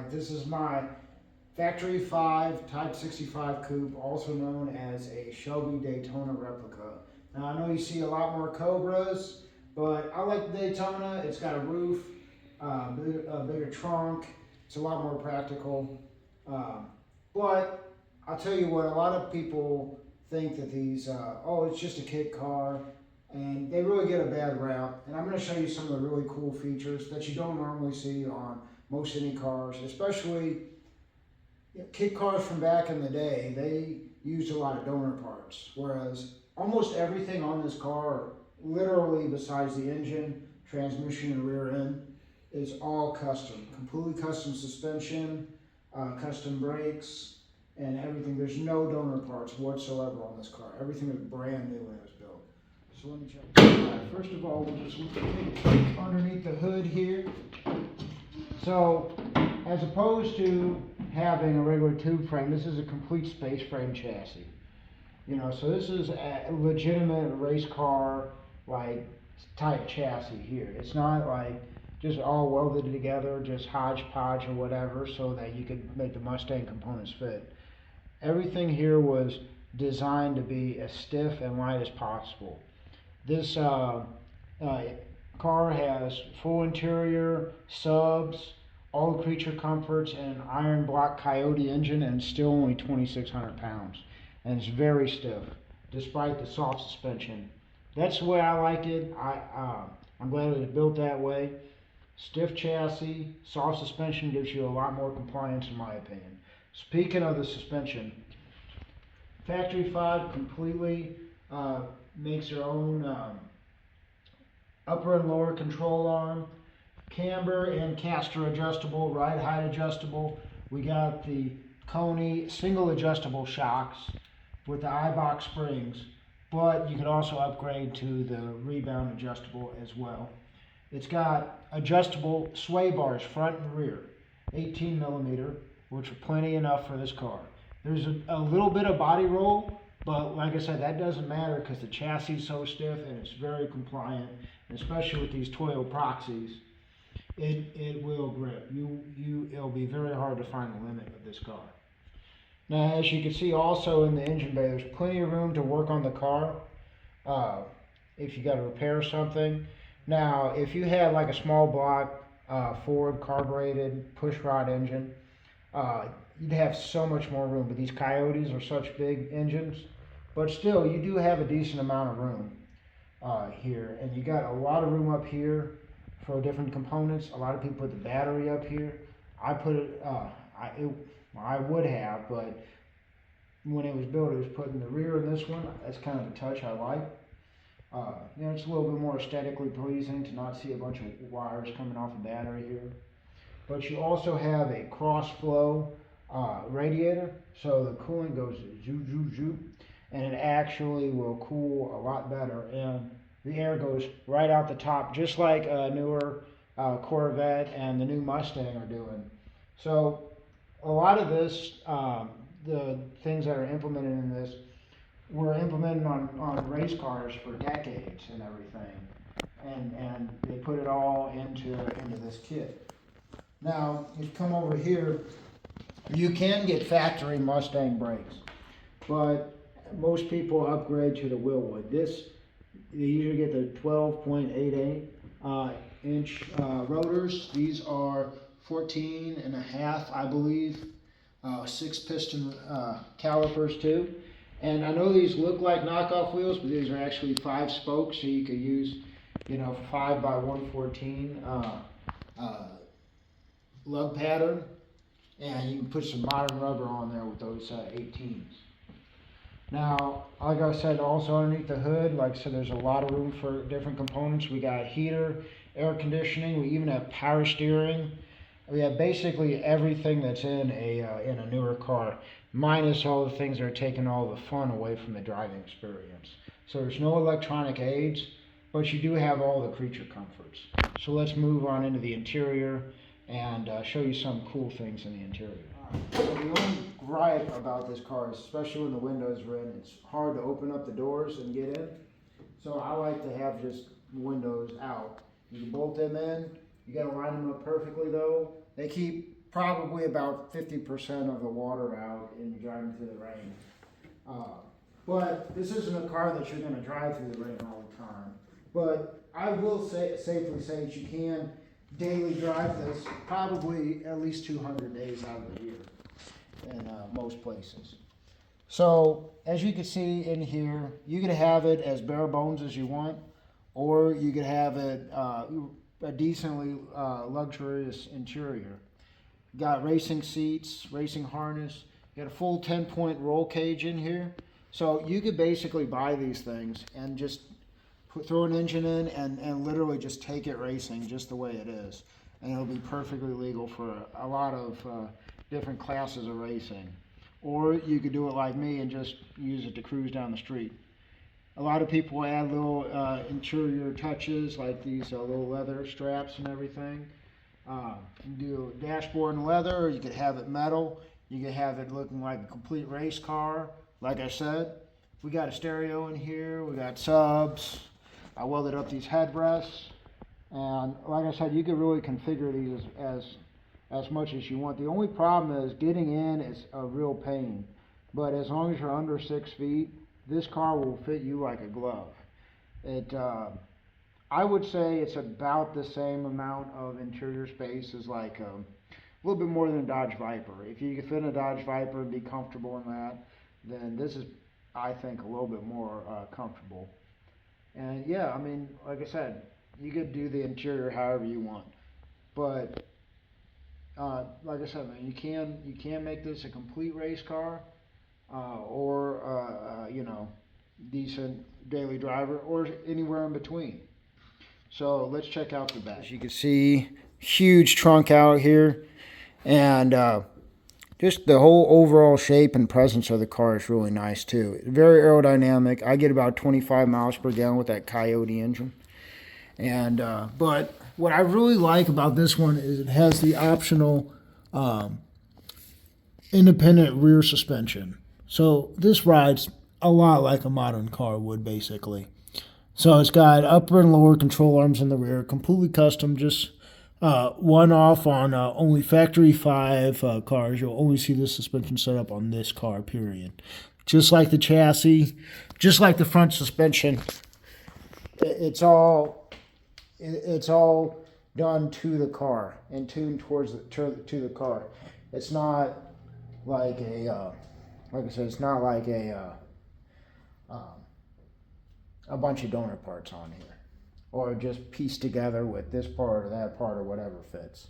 Alright, this is my Factory 5 Type 65 coupe, also known as a Shelby Daytona replica. Now I know you see a lot more Cobras, but I like the Daytona. It's got a roof, a bigger trunk. It's a lot more practical. But I'll tell you what, a lot of people think that these, oh, it's just a kid car, and they really get a bad rap. And I'm going to show you some of the really cool features that you don't normally see on most any cars, especially kit cars from back in the day. They used a lot of donor parts, whereas almost everything on this car, literally besides the engine, transmission, and rear end, is all custom. Completely custom suspension, custom brakes, and everything. There's no donor parts whatsoever on this car. Everything is brand new when it was built. So let me check. All right, first of all, we'll just look underneath the hood here. So, as opposed to having a regular tube frame, this is a complete space frame chassis. You know, so this is a legitimate race car like type chassis here. It's not like just all welded together, just hodgepodge or whatever, so that you could make the Mustang components fit. Everything here was designed to be as stiff and light as possible. This car has full interior, subs, all the creature comforts, and an iron block Coyote engine, and still only 2,600 pounds. And it's very stiff, despite the soft suspension. That's the way I like it. I'm glad it was built that way. Stiff chassis, soft suspension gives you a lot more compliance in my opinion. Speaking of the suspension, Factory 5 completely makes their own upper and lower control arm, camber and caster adjustable, ride height adjustable. We got the Coney single adjustable shocks with the I-box springs, but you can also upgrade to the rebound adjustable as well. It's got adjustable sway bars front and rear, 18 millimeter, which are plenty enough for this car. There's a little bit of body roll, but like I said, that doesn't matter because the chassis is so stiff and it's very compliant, especially with these Toyo Proxies. It will grip. It'll be very hard to find the limit of this car. Now, as you can see also in the engine bay, there's plenty of room to work on the car if you got to repair something. Now, if you had like a small block Ford carbureted pushrod engine, you'd have so much more room. But these Coyotes are such big engines, but still, you do have a decent amount of room here, and you got a lot of room up here for different components. A lot of people put the battery up here. I put it, I would have, but when it was built, it was put in the rear in this one. That's kind of a touch I like. You know, it's a little bit more aesthetically pleasing to not see a bunch of wires coming off a battery here. But you also have a cross flow radiator, so the coolant goes zoop, zoop, zoop, and it actually will cool a lot better. And the air goes right out the top, just like a newer Corvette and the new Mustang are doing. So a lot of this, the things that are implemented in this, were implemented on race cars for decades and everything, and they put it all into this kit. Now, if you come over here, you can get factory Mustang brakes, but most people upgrade to the Willwood. You usually get the 12.88 inch rotors. These are 14.5, I believe, 6-piston calipers too. And I know these look like knockoff wheels, but these are actually 5 spokes, so you could use, 5 by 114 lug pattern, and you can put some modern rubber on there with those 18s. Now, like I said, also underneath the hood, like I said, there's a lot of room for different components. We got heater, air conditioning, we even have power steering. We have basically everything that's in a newer car, minus all the things that are taking all the fun away from the driving experience. So there's no electronic aids, but you do have all the creature comforts. So let's move on into the interior and show you some cool things in the interior. So the only gripe about this car is, especially when the windows are in, it's hard to open up the doors and get in. So I like to have just windows out. You can bolt them in. You gotta line them up perfectly though. They keep probably about 50% of the water out in driving through the rain. But this isn't a car that you're going to drive through the rain all the time. But I will safely say that you can daily drive this probably at least 200 days out of the year in most places. So as you can see in here, you could have it as bare bones as you want, or you could have it a decently luxurious interior. Got racing seats, racing harness, you got a full 10-point roll cage in here. So you could basically buy these things and just throw an engine in and literally just take it racing just the way it is. And it'll be perfectly legal for a lot of different classes of racing. Or you could do it like me and just use it to cruise down the street. A lot of people add little interior touches like these little leather straps and everything. You can do dashboard in leather, or you could have it metal. You could have it looking like a complete race car. Like I said, we got a stereo in here, we got subs. I welded up these headrests, and like I said, you could really configure these as much as you want. The only problem is getting in is a real pain, but as long as you're under 6 feet, this car will fit you like a glove. I would say it's about the same amount of interior space as like a little bit more than a Dodge Viper. If you could fit in a Dodge Viper and be comfortable in that, then this is, I think, a little bit more comfortable. And yeah, I mean, like I said, you could do the interior however you want. But like I said, man, you can make this a complete race car, or you know, decent daily driver, or anywhere in between. So let's check out the back. As you can see, huge trunk out here, and just the whole overall shape and presence of the car is really nice too. It's very aerodynamic. I get about 25 miles per gallon with that Coyote engine. And but what I really like about this one is it has the optional independent rear suspension. So this rides a lot like a modern car would, basically. So it's got upper and lower control arms in the rear, completely custom, just one off on only factory 5 cars. You'll only see this suspension set up on this car, period. Just like the chassis, just like the front suspension, it's all done to the car and tuned towards to the car. It's not like a like I said, it's not like a bunch of donor parts on here, or just pieced together with this part or that part or whatever fits.